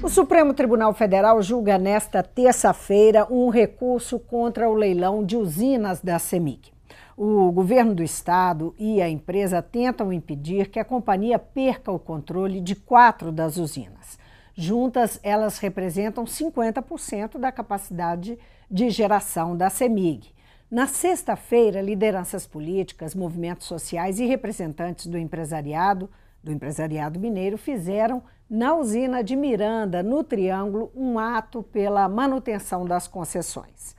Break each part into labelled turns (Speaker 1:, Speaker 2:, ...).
Speaker 1: O Supremo Tribunal Federal julga nesta terça-feira um recurso contra o leilão de usinas da CEMIG. O governo do estado e a empresa tentam impedir que a companhia perca o controle de 4 das usinas. Juntas, elas representam 50% da capacidade de geração da CEMIG. Na sexta-feira, lideranças políticas, movimentos sociais e representantes do empresariado mineiro fizeram na usina de Miranda, no Triângulo, um ato pela manutenção das concessões.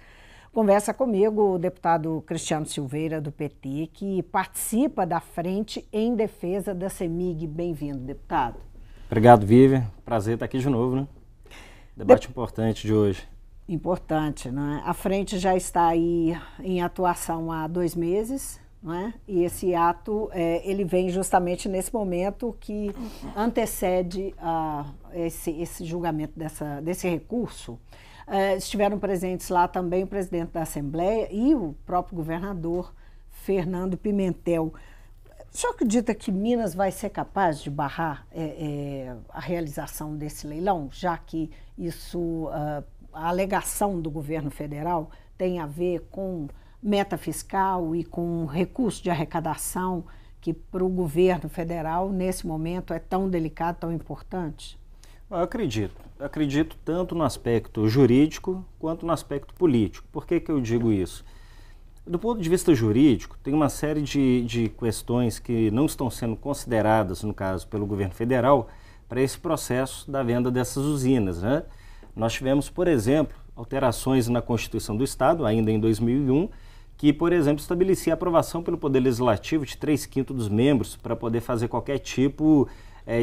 Speaker 1: Conversa comigo o deputado Cristiano Silveira, do PT, que participa da frente em defesa da CEMIG. Bem-vindo, deputado.
Speaker 2: Obrigado, Vivian. Prazer estar aqui de novo, né? Debate importante de hoje.
Speaker 1: Importante, né? A frente já está aí em atuação há 2 meses, não é? E esse ato, ele vem justamente nesse momento que antecede esse julgamento desse recurso. Estiveram presentes lá também o presidente da Assembleia e o próprio governador Fernando Pimentel. O senhor acredita que Minas vai ser capaz de barrar a realização desse leilão, já que isso, a alegação do governo federal tem a ver com meta fiscal e com recurso de arrecadação que para o governo federal, nesse momento, é tão delicado, tão importante?
Speaker 2: Eu acredito tanto no aspecto jurídico quanto no aspecto político. Por que eu digo isso? Do ponto de vista jurídico, tem uma série de questões que não estão sendo consideradas, no caso, pelo governo federal, para esse processo da venda dessas usinas, né? Nós tivemos, por exemplo, alterações na Constituição do Estado, ainda em 2001, que, por exemplo, estabelecia a aprovação pelo Poder Legislativo de 3/5 dos membros para poder fazer qualquer tipo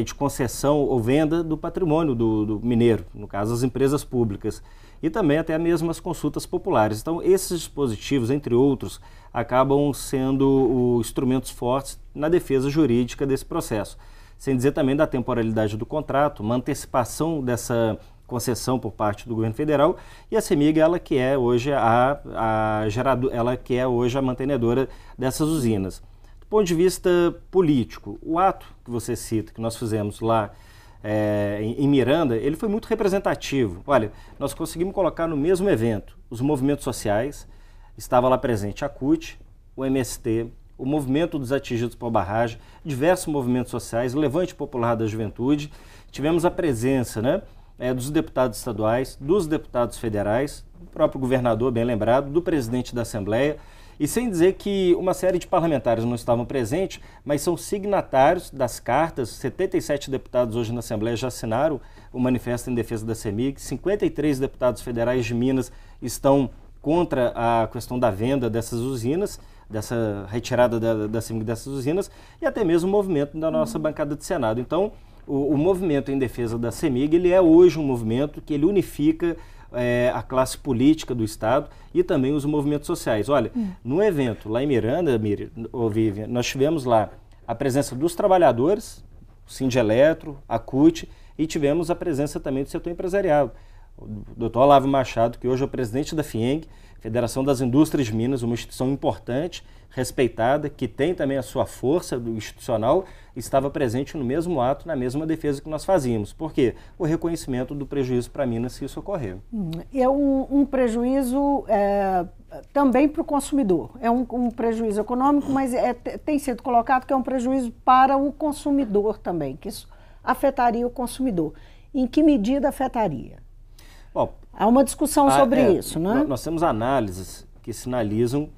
Speaker 2: de concessão ou venda do patrimônio do mineiro, no caso as empresas públicas, e também até mesmo as consultas populares. Então, esses dispositivos, entre outros, acabam sendo instrumentos fortes na defesa jurídica desse processo. Sem dizer também da temporalidade do contrato, uma antecipação dessa concessão por parte do governo federal, e a CEMIG, ela que é hoje ela que é hoje a mantenedora dessas usinas. Do ponto de vista político, o ato que você cita, que nós fizemos lá em Miranda, ele foi muito representativo. Olha, nós conseguimos colocar no mesmo evento os movimentos sociais, estava lá presente a CUT, o MST, o Movimento dos Atingidos por Barragem, diversos movimentos sociais, o Levante Popular da Juventude, tivemos a presença, né, dos deputados estaduais, dos deputados federais, do próprio governador, bem lembrado, do presidente da Assembleia, e sem dizer que uma série de parlamentares não estavam presentes, mas são signatários das cartas. 77 deputados hoje na Assembleia já assinaram o manifesto em defesa da CEMIG, 53 deputados federais de Minas estão contra a questão da venda dessas usinas, dessa retirada da CEMIG dessas usinas, e até mesmo o movimento da nossa bancada de Senado. Então, o movimento em defesa da CEMIG, ele é hoje um movimento que ele unifica a classe política do Estado e também os movimentos sociais. Olha, no evento lá em Miranda, Vivian, nós tivemos lá a presença dos trabalhadores, o Sindeletro, a CUT, e tivemos a presença também do setor empresarial. O doutor Olavo Machado, que hoje é o presidente da FIENG, Federação das Indústrias de Minas, uma instituição importante, respeitada, que tem também a sua força institucional, estava presente no mesmo ato, na mesma defesa que nós fazíamos. Por quê? O reconhecimento do prejuízo para Minas se isso ocorrer.
Speaker 1: É um prejuízo também para o consumidor. É um prejuízo econômico, mas tem sido colocado que é um prejuízo para o consumidor também, que isso afetaria o consumidor. Em que medida afetaria? Bom, há uma discussão sobre isso, né?
Speaker 2: Nós temos análises que sinalizam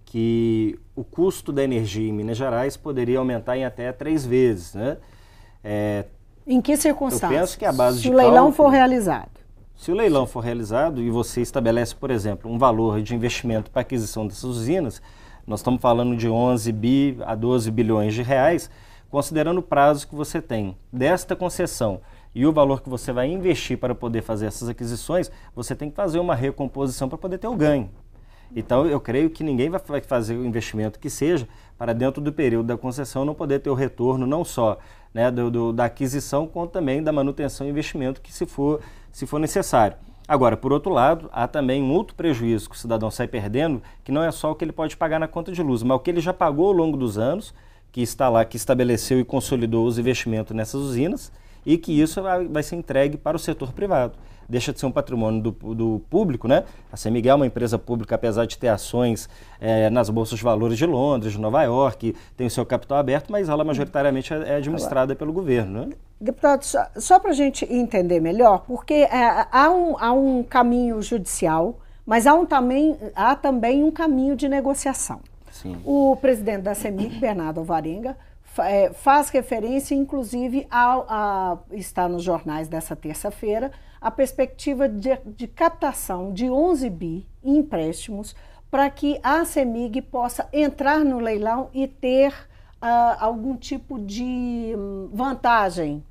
Speaker 2: que o custo da energia em Minas Gerais poderia aumentar em até 3 vezes, né?
Speaker 1: Em que circunstâncias?
Speaker 2: Eu penso que a base
Speaker 1: se o leilão for realizado.
Speaker 2: Se o leilão for realizado e você estabelece, por exemplo, um valor de investimento para a aquisição dessas usinas, nós estamos falando de 11 a 12 bilhões de reais, considerando o prazo que você tem desta concessão e o valor que você vai investir para poder fazer essas aquisições, você tem que fazer uma recomposição para poder ter o ganho. Então, eu creio que ninguém vai fazer o investimento que seja para dentro do período da concessão não poder ter o retorno não só, né, da aquisição, quanto também da manutenção e investimento que se for necessário. Agora, por outro lado, há também um outro prejuízo que o cidadão sai perdendo, que não é só o que ele pode pagar na conta de luz, mas o que ele já pagou ao longo dos anos, que está lá, que estabeleceu e consolidou os investimentos nessas usinas, e que isso vai ser entregue para o setor privado. Deixa de ser um patrimônio do público, né? A CEMIG é uma empresa pública, apesar de ter ações nas bolsas de valores de Londres, de Nova York, tem o seu capital aberto, mas ela majoritariamente é administrada pelo governo, né?
Speaker 1: Deputado, só para a gente entender melhor, porque há um caminho judicial, mas há também um caminho de negociação.
Speaker 2: Sim.
Speaker 1: O presidente da CEMIG, Bernardo Alvarenga, faz referência, inclusive, está nos jornais dessa terça-feira, a perspectiva de captação de 11 bi em empréstimos para que a CEMIG possa entrar no leilão e ter algum tipo de vantagem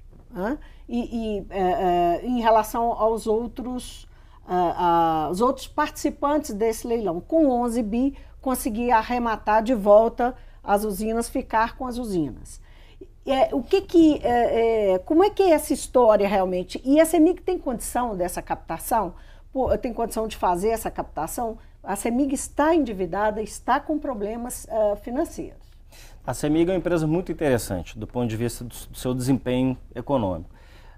Speaker 1: em relação aos outros participantes desse leilão. Com 11 bi, conseguir arrematar de volta as usinas, ficar com as usinas. Como é que é essa história realmente? E a CEMIG tem condição dessa captação? Tem condição de fazer essa captação? A CEMIG está endividada, está com problemas financeiros.
Speaker 2: A CEMIG é uma empresa muito interessante do ponto de vista do seu desempenho econômico.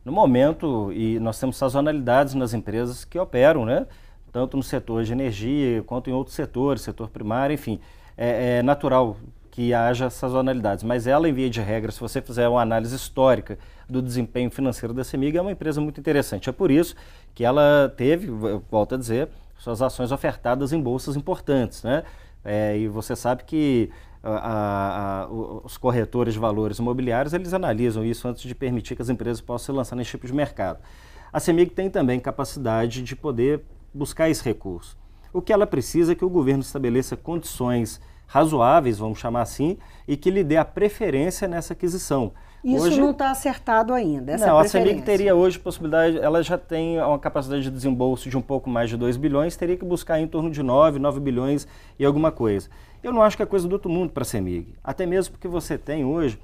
Speaker 2: No momento, e nós temos sazonalidades nas empresas que operam, né? Tanto no setor de energia quanto em outros setores, setor primário, enfim, é natural que haja sazonalidades, mas ela, em via de regra, se você fizer uma análise histórica do desempenho financeiro da CEMIG, é uma empresa muito interessante. É por isso que ela teve, volto a dizer, suas ações ofertadas em bolsas importantes, né? E você sabe que os corretores de valores imobiliários, eles analisam isso antes de permitir que as empresas possam se lançar nesse tipo de mercado. A CEMIG tem também capacidade de poder buscar esse recurso. O que ela precisa é que o governo estabeleça condições razoáveis, vamos chamar assim, e que lhe dê a preferência nessa aquisição.
Speaker 1: Isso hoje não está acertado ainda, essa
Speaker 2: não,
Speaker 1: preferência.
Speaker 2: A CEMIG teria hoje possibilidade, ela já tem uma capacidade de desembolso de um pouco mais de 2 bilhões, teria que buscar em torno de 9 bilhões e alguma coisa. Eu não acho que é coisa do outro mundo para a CEMIG, até mesmo porque você tem hoje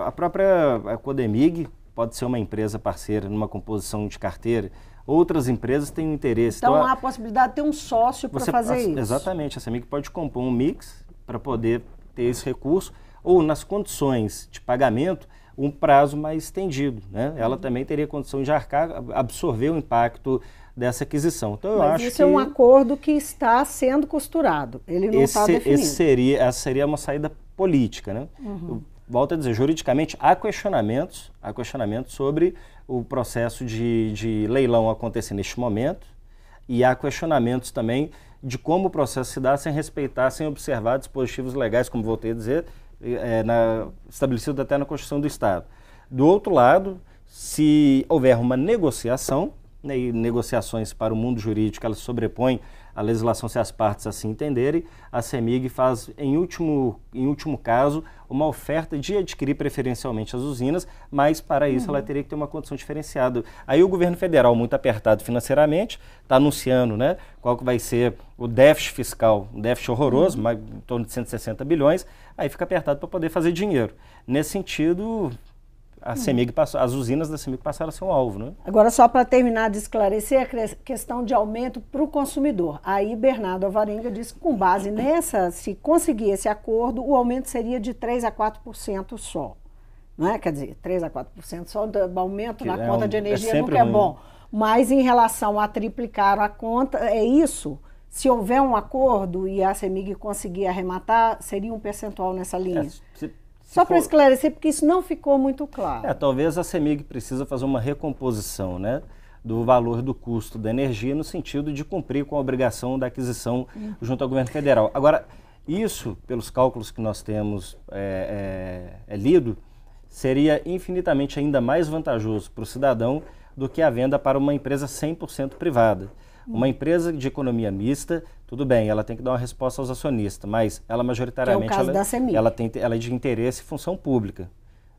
Speaker 2: a própria Codemig pode ser uma empresa parceira numa composição de carteira. Outras empresas têm um interesse.
Speaker 1: Então há a possibilidade de ter um sócio para fazer isso.
Speaker 2: Exatamente, a CEMIG pode compor um mix para poder ter esse recurso, ou nas condições de pagamento, um prazo mais estendido, né? Ela também teria condição de absorver o impacto dessa aquisição. Então,
Speaker 1: Mas isso é um acordo que está sendo costurado, ele não está definido.
Speaker 2: Essa seria uma saída política, né? Volto a dizer, juridicamente há questionamentos sobre o processo de leilão acontecer neste momento, e há questionamentos também de como o processo se dá sem respeitar, sem observar dispositivos legais, como voltei a dizer, estabelecido até na Constituição do Estado. Do outro lado, se houver uma negociação, né, e negociações para o mundo jurídico, elas sobrepõem a legislação se as partes assim entenderem, a CEMIG faz, em último caso, uma oferta de adquirir preferencialmente as usinas, mas para isso ela teria que ter uma condição diferenciada. Aí o governo federal, muito apertado financeiramente, está anunciando, né, qual que vai ser o déficit fiscal, um déficit horroroso, em torno de 160 bilhões, aí fica apertado para poder fazer dinheiro. Nesse sentido, a CEMIG as usinas da CEMIG passaram a ser um alvo, né?
Speaker 1: Agora, só para terminar de esclarecer a questão de aumento para o consumidor. Aí, Bernardo Alvarenga disse que, com base nessa, se conseguir esse acordo, o aumento seria de 3% a 4% só. Não é? Quer dizer, 3% a 4% só do aumento na conta de energia nunca é bom. Mas, em relação a triplicar a conta, é isso? Se houver um acordo e a CEMIG conseguir arrematar, seria um percentual nessa linha? Só para esclarecer, porque isso não ficou muito claro.
Speaker 2: Talvez a CEMIG precisa fazer uma recomposição, né, do valor do custo da energia no sentido de cumprir com a obrigação da aquisição junto ao governo federal. Agora, isso, pelos cálculos que nós temos lido, seria infinitamente ainda mais vantajoso para o cidadão do que a venda para uma empresa 100% privada. Uma empresa de economia mista, tudo bem, ela tem que dar uma resposta aos acionistas, mas ela majoritariamente
Speaker 1: que é o caso da CEMIG.
Speaker 2: Ela é de interesse e função pública.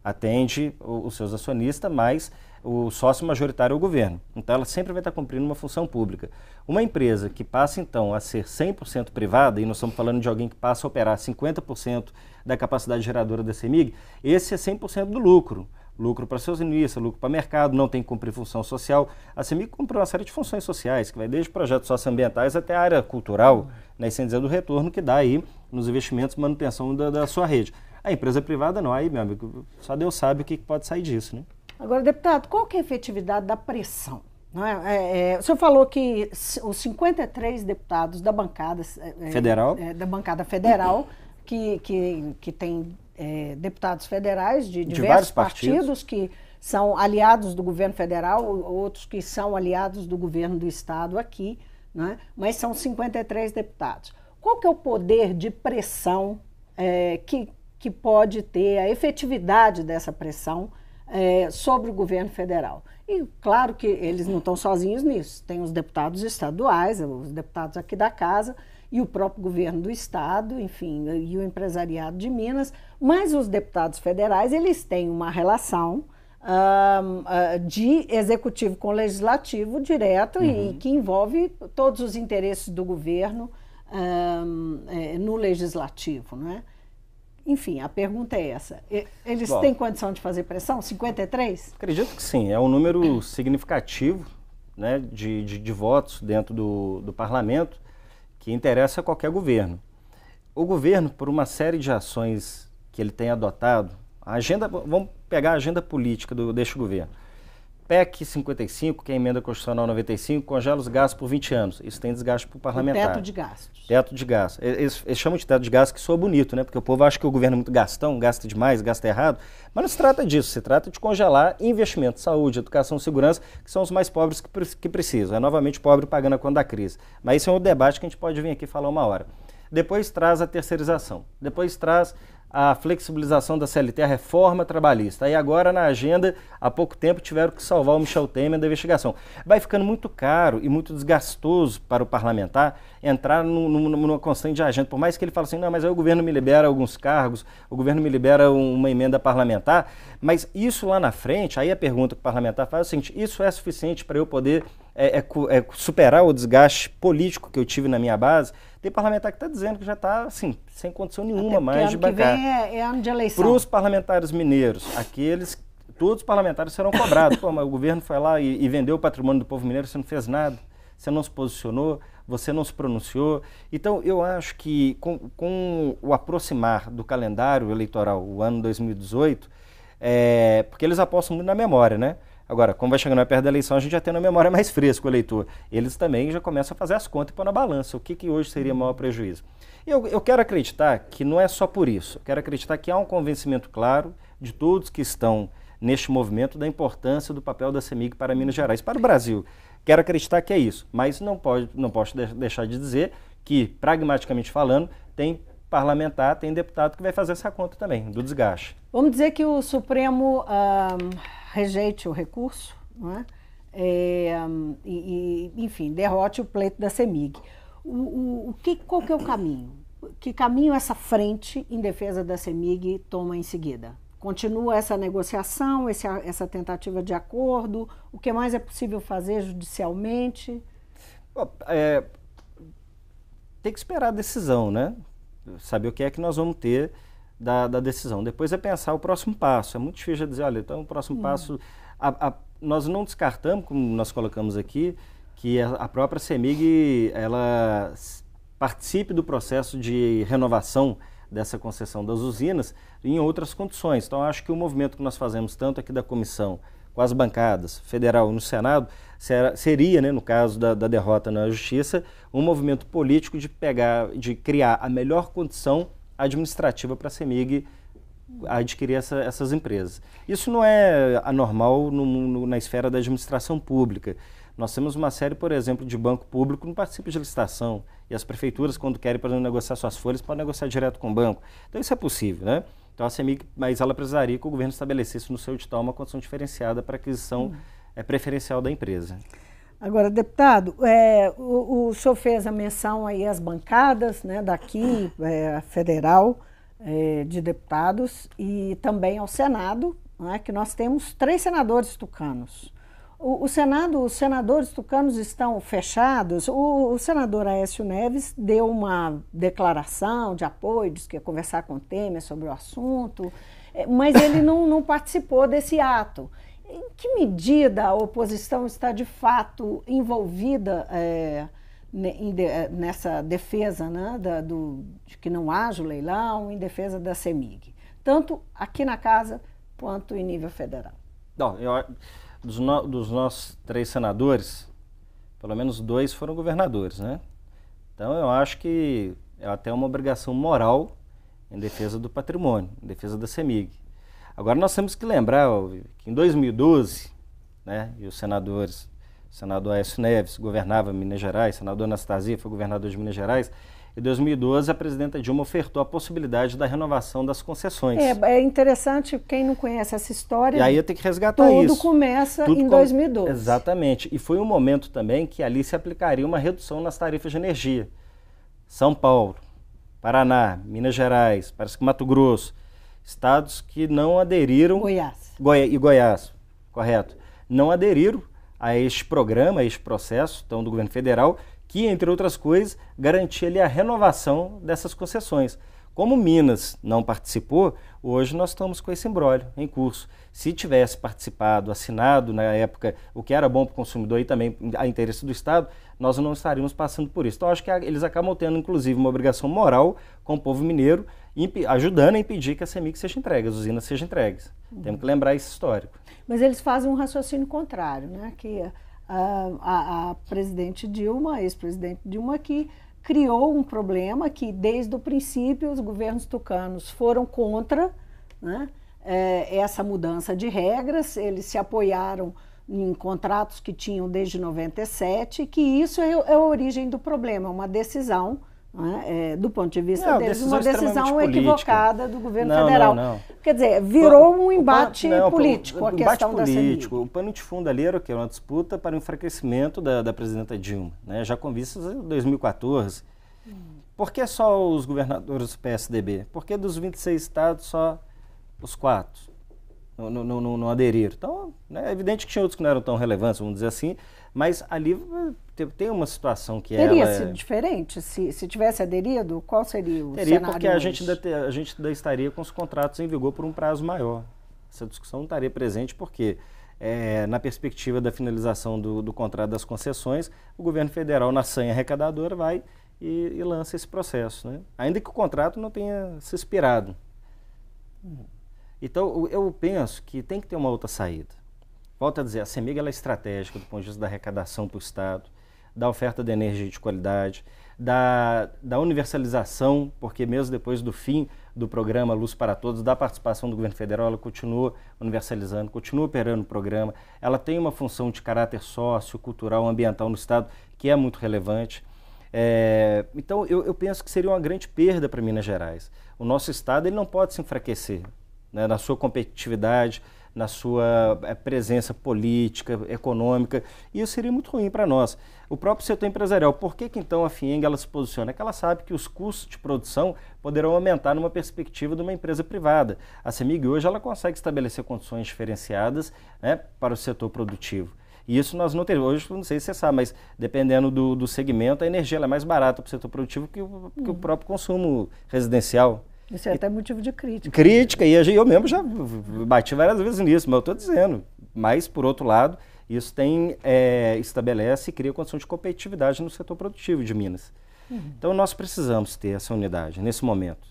Speaker 2: Atende os seus acionistas, mas o sócio majoritário é o governo. Então ela sempre vai estar cumprindo uma função pública. Uma empresa que passa então a ser 100% privada, e nós estamos falando de alguém que passa a operar 50% da capacidade geradora da CEMIG, esse é 100% do lucro. Lucro para seus acionistas, lucro para o mercado, não tem que cumprir função social. A CEMIG cumpre uma série de funções sociais, que vai desde projetos socioambientais até a área cultural, né, sem dizer do retorno que dá aí nos investimentos, manutenção da sua rede. A empresa privada não, aí, meu amigo, só Deus sabe o que pode sair disso, né?
Speaker 1: Agora, deputado, qual que é a efetividade da pressão? Não é? O senhor falou que os 53 deputados da bancada federal, que tem deputados federais de diversos partidos que são aliados do governo federal, outros que são aliados do governo do estado aqui, né? Mas são 53 deputados. Qual que é o poder de pressão que pode ter, a efetividade dessa pressão sobre o governo federal? E claro que eles não estão sozinhos nisso, tem os deputados estaduais, os deputados aqui da casa e o próprio governo do estado, enfim, e o empresariado de Minas, mas os deputados federais, eles têm uma relação de executivo com legislativo direto e que envolve todos os interesses do governo no legislativo, não é? Enfim, a pergunta é essa. Eles têm condição de fazer pressão? 53?
Speaker 2: Acredito que sim. É um número significativo, né, de votos dentro do parlamento que interessa a qualquer governo. O governo, por uma série de ações que ele tem adotado, vamos pegar a agenda política deste governo. PEC 55, que é a emenda constitucional 95, congela os gastos por 20 anos. Isso tem desgaste para o parlamentar.
Speaker 1: Teto de gastos.
Speaker 2: Teto de gastos. Eles chamam de teto de gastos, que soa bonito, né? Porque o povo acha que o governo é muito gastão, gasta demais, gasta errado. Mas não se trata disso, se trata de congelar investimentos, saúde, educação, segurança, que são os mais pobres que precisam. É novamente o pobre pagando a conta da crise. Mas isso é um debate que a gente pode vir aqui falar uma hora. Depois traz a terceirização. Depois traz a flexibilização da CLT, a reforma trabalhista. Aí agora na agenda, há pouco tempo, tiveram que salvar o Michel Temer da investigação. Vai ficando muito caro e muito desgastoso para o parlamentar entrar numa constante de agenda. Por mais que ele fale assim, não, mas aí o governo me libera alguns cargos, o governo me libera uma emenda parlamentar, mas isso lá na frente, aí a pergunta que o parlamentar faz é o seguinte, isso é suficiente para eu poder superar o desgaste político que eu tive na minha base? Tem parlamentar que está dizendo que já está assim, sem condição nenhuma mais de bancar.
Speaker 1: Ano que vem é ano de eleição.
Speaker 2: Para os parlamentares mineiros, todos os parlamentares serão cobrados. Pô, mas o governo foi lá e vendeu o patrimônio do povo mineiro, você não fez nada, você não se posicionou, você não se pronunciou. Então, eu acho que com o aproximar do calendário eleitoral, o ano 2018, porque eles apostam muito na memória, né? Agora, como vai chegando perto da eleição, a gente já tem na memória mais fresca o eleitor. Eles também já começam a fazer as contas e pôr na balança. O que hoje seria o maior prejuízo? E eu quero acreditar que não é só por isso. Eu quero acreditar que há um convencimento claro de todos que estão neste movimento da importância do papel da CEMIG para Minas Gerais, para o Brasil. Quero acreditar que é isso, mas não posso deixar de dizer que, pragmaticamente falando, tem parlamentar, tem deputado que vai fazer essa conta também, do desgaste.
Speaker 1: Vamos dizer que o Supremo rejeite o recurso, não é? Enfim, derrote o pleito da CEMIG. Qual que é o caminho? Que caminho essa frente em defesa da CEMIG toma em seguida? Continua essa negociação, essa tentativa de acordo? O que mais é possível fazer judicialmente?
Speaker 2: Tem que esperar a decisão, né? Saber o que é que nós vamos ter da decisão. Depois é pensar o próximo passo. É muito difícil dizer, olha, então o próximo passo... nós não descartamos, como nós colocamos aqui, que a própria CEMIG ela participe do processo de renovação dessa concessão das usinas em outras condições. Então, acho que o movimento que nós fazemos, tanto aqui da comissão, com as bancadas, federal e no Senado, seria, né, no caso da derrota na Justiça, um movimento político de criar a melhor condição administrativa para a CEMIG adquirir essas empresas. Isso não é anormal na esfera da administração pública. Nós temos uma série, por exemplo, de banco público que não participa de licitação. E as prefeituras, quando querem, por exemplo, negociar suas folhas, podem negociar direto com o banco. Então isso é possível, né? Então a CEMIG, mas ela precisaria que o governo estabelecesse no seu edital uma condição diferenciada para aquisição preferencial da empresa.
Speaker 1: Agora, deputado, o senhor fez a menção aí às bancadas, né, daqui, federal, de deputados, e também ao Senado, né, que nós temos 3 senadores tucanos. O Senado, os senadores tucanos estão fechados. O senador Aécio Neves deu uma declaração de apoio, disse que ia conversar com o Temer sobre o assunto, mas ele não participou desse ato. Em que medida a oposição está de fato envolvida nessa defesa, né, de que não haja o leilão, em defesa da CEMIG, tanto aqui na casa quanto em nível federal?
Speaker 2: Não, dos nossos 3 senadores, pelo menos 2 foram governadores, né? Então eu acho que é até uma obrigação moral em defesa do patrimônio, em defesa da CEMIG. Agora nós temos que lembrar que em 2012, né, e os senadores, o senador Aécio Neves governava Minas Gerais, o senador Anastasia foi governador de Minas Gerais. Em 2012, a presidenta Dilma ofertou a possibilidade da renovação das concessões.
Speaker 1: É interessante, quem não conhece essa história...
Speaker 2: E aí eu tenho que resgatar isso.
Speaker 1: Tudo começa em 2012.
Speaker 2: Exatamente. E foi um momento também que ali se aplicaria uma redução nas tarifas de energia. São Paulo, Paraná, Minas Gerais, parece que Mato Grosso, estados que não aderiram... Goiás, correto. Não aderiram a este programa, a este processo então, do governo federal, que, entre outras coisas, garantia ali a renovação dessas concessões. Como Minas não participou, hoje nós estamos com esse imbróglio em curso. Se tivesse participado, assinado na época, o que era bom para o consumidor e também a interesse do Estado, nós não estaríamos passando por isso. Então, acho que eles acabam tendo, inclusive, uma obrigação moral com o povo mineiro, ajudando a impedir que a CEMIG seja entregue, as usinas sejam entregues. Temos que lembrar esse histórico.
Speaker 1: Mas eles fazem um raciocínio contrário, né? Que a presidente Dilma, a ex-presidente Dilma, que criou um problema que, desde o princípio, os governos tucanos foram contra, né, essa mudança de regras. Eles se apoiaram em contratos que tinham desde 97, que isso é a origem do problema, uma decisão, né, do ponto de vista deles, uma decisão equivocada do governo federal.
Speaker 2: Não.
Speaker 1: Quer dizer, virou um embate político, a questão da CEMIG.
Speaker 2: O pano de fundo ali era o quê? Uma disputa para o enfraquecimento da presidenta Dilma, né? Já com vistas em 2014. Por que só os governadores do PSDB? Por que dos 26 estados só os 4 não aderiram? Então, né, é evidente que tinha outros que não eram tão relevantes, vamos dizer assim, mas ali tem uma situação que
Speaker 1: teria sido diferente? Se tivesse aderido, qual seria o cenário?
Speaker 2: Porque a gente ainda estaria com os contratos em vigor por um prazo maior. Essa discussão não estaria presente porque, na perspectiva da finalização do contrato das concessões, o governo federal, na sanha arrecadadora, vai e lança esse processo, né? Ainda que o contrato não tenha se expirado. Então, eu penso que tem que ter uma outra saída. Volto a dizer, a CEMIG ela é estratégica do ponto de vista da arrecadação para o Estado, da oferta de energia de qualidade, da universalização, porque mesmo depois do fim do programa Luz para Todos, da participação do governo federal, ela continua universalizando, continua operando o programa. Ela tem uma função de caráter sócio, cultural, ambiental no Estado, que é muito relevante. Então, eu penso que seria uma grande perda para Minas Gerais. O nosso Estado ele não pode se enfraquecer, né, na sua competitividade, na sua presença política, econômica, e isso seria muito ruim para nós. O próprio setor empresarial, por que então a FIENG ela se posiciona? É que ela sabe que os custos de produção poderão aumentar numa perspectiva de uma empresa privada. A CEMIG hoje ela consegue estabelecer condições diferenciadas, né, para o setor produtivo. E isso nós não temos. Hoje, não sei se você sabe, mas dependendo do segmento, a energia ela é mais barata para o setor produtivo que o próprio consumo residencial.
Speaker 1: Isso é até motivo de crítica.
Speaker 2: E eu mesmo já bati várias vezes nisso, mas eu estou dizendo. Mas, por outro lado, isso estabelece e cria condição de competitividade no setor produtivo de Minas. Então, nós precisamos ter essa unidade nesse momento.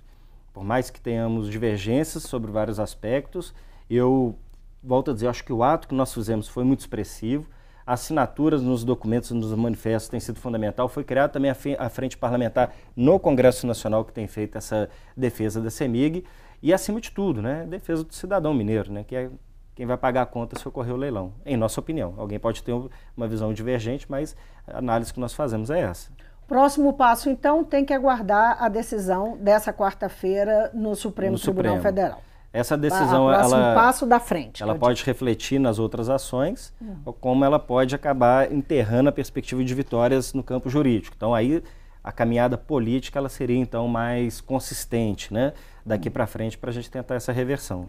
Speaker 2: Por mais que tenhamos divergências sobre vários aspectos, eu volto a dizer, acho que o ato que nós fizemos foi muito expressivo. Assinaturas nos documentos, nos manifestos tem sido fundamental. Foi criada também a frente parlamentar no Congresso Nacional que tem feito essa defesa da CEMIG e, acima de tudo, né, defesa do cidadão mineiro, né, que é quem vai pagar a conta se ocorrer o leilão, em nossa opinião. Alguém pode ter uma visão divergente, mas a análise que nós fazemos é essa.
Speaker 1: Próximo passo, então, tem que aguardar a decisão dessa quarta-feira no Supremo Tribunal Federal.
Speaker 2: Essa decisão,
Speaker 1: passo da frente.
Speaker 2: Ela pode refletir nas outras ações, ou como ela pode acabar enterrando a perspectiva de vitórias no campo jurídico. Então, aí, a caminhada política ela seria, então, mais consistente, né, daqui para frente, para a gente tentar essa reversão.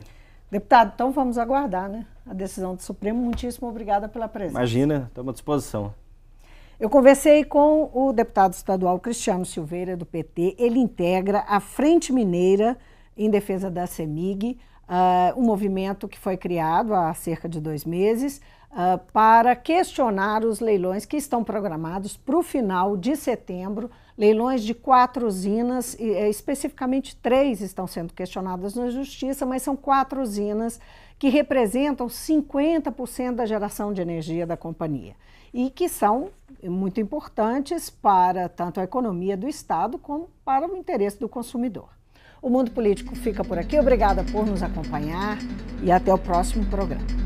Speaker 1: Deputado, então vamos aguardar, né, a decisão do Supremo. Muitíssimo obrigada pela presença.
Speaker 2: Imagina, estamos à disposição.
Speaker 1: Eu conversei com o deputado estadual Cristiano Silveira, do PT. Ele integra a Frente Mineira em defesa da CEMIG, um movimento que foi criado há cerca de 2 meses para questionar os leilões que estão programados para o final de setembro, leilões de 4 usinas, especificamente 3 estão sendo questionadas na Justiça, mas são 4 usinas que representam 50% da geração de energia da companhia e que são muito importantes para tanto a economia do Estado como para o interesse do consumidor. O Mundo Político fica por aqui. Obrigada por nos acompanhar e até o próximo programa.